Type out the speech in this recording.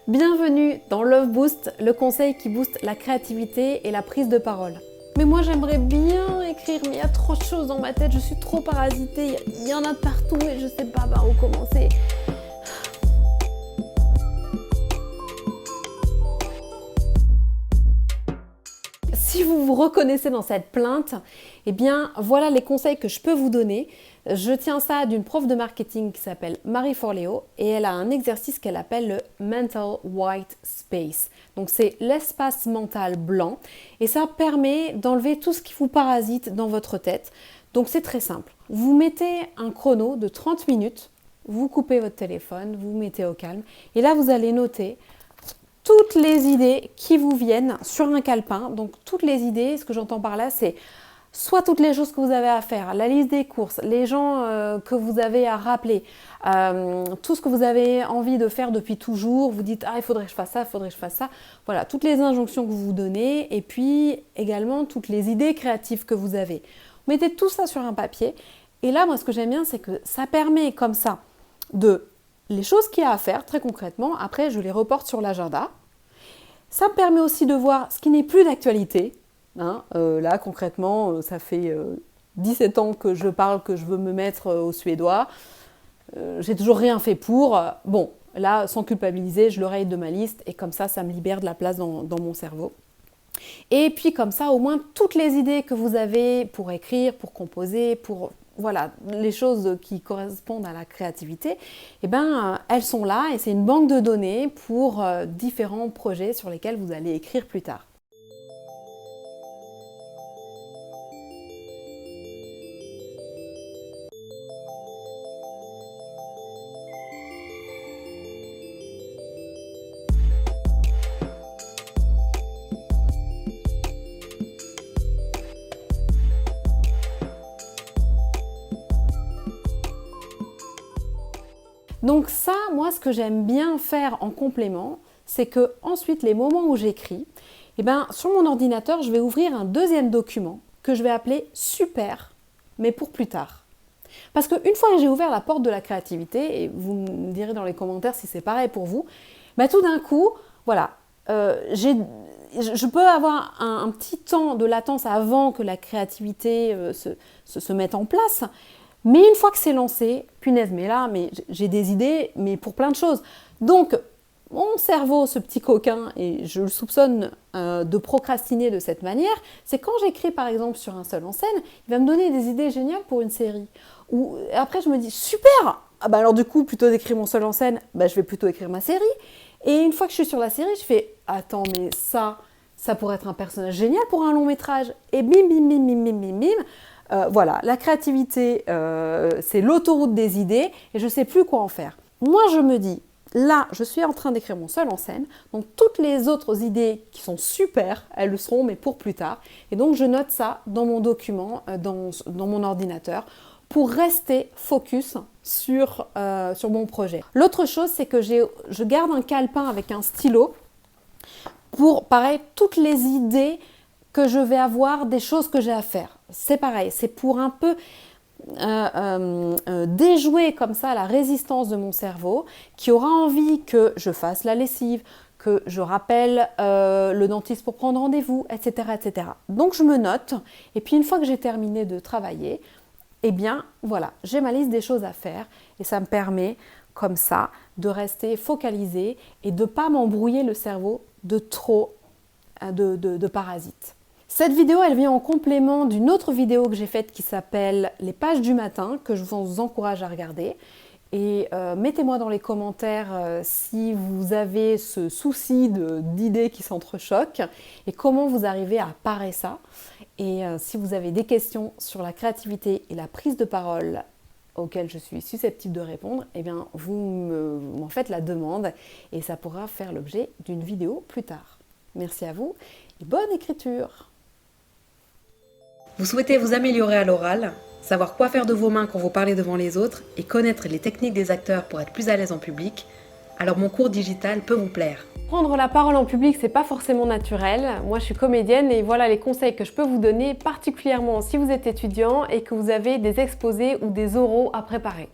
Bienvenue dans Love Boost, le conseil qui booste la créativité et la prise de parole. Mais moi j'aimerais bien écrire, mais il y a trop de choses dans ma tête, je suis trop parasitée, il y en a de partout et je sais pas par où commencer. Si vous vous reconnaissez dans cette plainte, eh bien voilà les conseils que je peux vous donner. Je tiens ça d'une prof de marketing qui s'appelle Marie Forleo et elle a un exercice qu'elle appelle le Mental White Space. Donc c'est l'espace mental blanc et ça permet d'enlever tout ce qui vous parasite dans votre tête. Donc c'est très simple. Vous mettez un chrono de 30 minutes, vous coupez votre téléphone, vous mettez au calme et là vous allez noter toutes les idées qui vous viennent sur un calepin. Donc toutes les idées, ce que j'entends par là, c'est soit toutes les choses que vous avez à faire, la liste des courses, les gens que vous avez à rappeler, tout ce que vous avez envie de faire depuis toujours. Vous dites « Ah, il faudrait que je fasse ça, il faudrait que je fasse ça ». Voilà, toutes les injonctions que vous vous donnez et puis également toutes les idées créatives que vous avez. Vous mettez tout ça sur un papier et là, moi, ce que j'aime bien, c'est que ça permet comme ça de... Les choses qu'il y a à faire, très concrètement, après je les reporte sur l'agenda. Ça me permet aussi de voir ce qui n'est plus d'actualité. Là, concrètement, ça fait 17 ans que je parle que je veux me mettre au suédois. J'ai toujours rien fait pour. Bon, là, sans culpabiliser, je le raye de ma liste et comme ça me libère de la place dans mon cerveau. Et puis comme ça, au moins, toutes les idées que vous avez pour écrire, pour composer, pour... Voilà, les choses qui correspondent à la créativité, eh ben, elles sont là et c'est une banque de données pour différents projets sur lesquels vous allez écrire plus tard. Donc ça, moi, ce que j'aime bien faire en complément, c'est que ensuite, les moments où j'écris, eh ben, sur mon ordinateur, je vais ouvrir un deuxième document que je vais appeler super, mais pour plus tard. Parce qu'une fois que j'ai ouvert la porte de la créativité, et vous me direz dans les commentaires si c'est pareil pour vous, ben, tout d'un coup, voilà, je peux avoir un petit temps de latence avant que la créativité se mette en place. Mais une fois que c'est lancé, punaise, mais j'ai des idées, mais pour plein de choses. Donc, mon cerveau, ce petit coquin, et je le soupçonne de procrastiner de cette manière, c'est quand j'écris par exemple sur un seul en scène, il va me donner des idées géniales pour une série. Ou après, je me dis, super! Ah bah alors du coup, plutôt d'écrire mon seul en scène, bah, je vais plutôt écrire ma série. Et une fois que je suis sur la série, je fais, attends, mais ça pourrait être un personnage génial pour un long métrage. Et bim, bim, bim, bim, bim, bim, bim. Voilà, la créativité, c'est l'autoroute des idées et je ne sais plus quoi en faire. Moi, je me dis, là, je suis en train d'écrire mon seul en scène, donc toutes les autres idées qui sont super, elles le seront, mais pour plus tard. Et donc, je note ça dans mon document, dans mon ordinateur, pour rester focus sur mon projet. L'autre chose, c'est que je garde un calepin avec un stylo pour, pareil, toutes les idées que je vais avoir des choses que j'ai à faire. C'est pareil, c'est pour un peu déjouer comme ça la résistance de mon cerveau qui aura envie que je fasse la lessive, que je rappelle le dentiste pour prendre rendez-vous, etc., etc. Donc je me note et puis une fois que j'ai terminé de travailler, eh bien voilà, j'ai ma liste des choses à faire et ça me permet comme ça de rester focalisée et de ne pas m'embrouiller le cerveau de trop de parasites. Cette vidéo, elle vient en complément d'une autre vidéo que j'ai faite qui s'appelle « Les pages du matin » que je vous encourage à regarder. Et mettez-moi dans les commentaires si vous avez ce souci d'idées qui s'entrechoquent et comment vous arrivez à parer ça. Et si vous avez des questions sur la créativité et la prise de parole auxquelles je suis susceptible de répondre, eh bien vous m'en faites la demande et ça pourra faire l'objet d'une vidéo plus tard. Merci à vous et bonne écriture! Vous souhaitez vous améliorer à l'oral, savoir quoi faire de vos mains quand vous parlez devant les autres et connaître les techniques des acteurs pour être plus à l'aise en public? Alors mon cours digital peut vous plaire. Prendre la parole en public, c'est pas forcément naturel. Moi, je suis comédienne et voilà les conseils que je peux vous donner, particulièrement si vous êtes étudiant et que vous avez des exposés ou des oraux à préparer.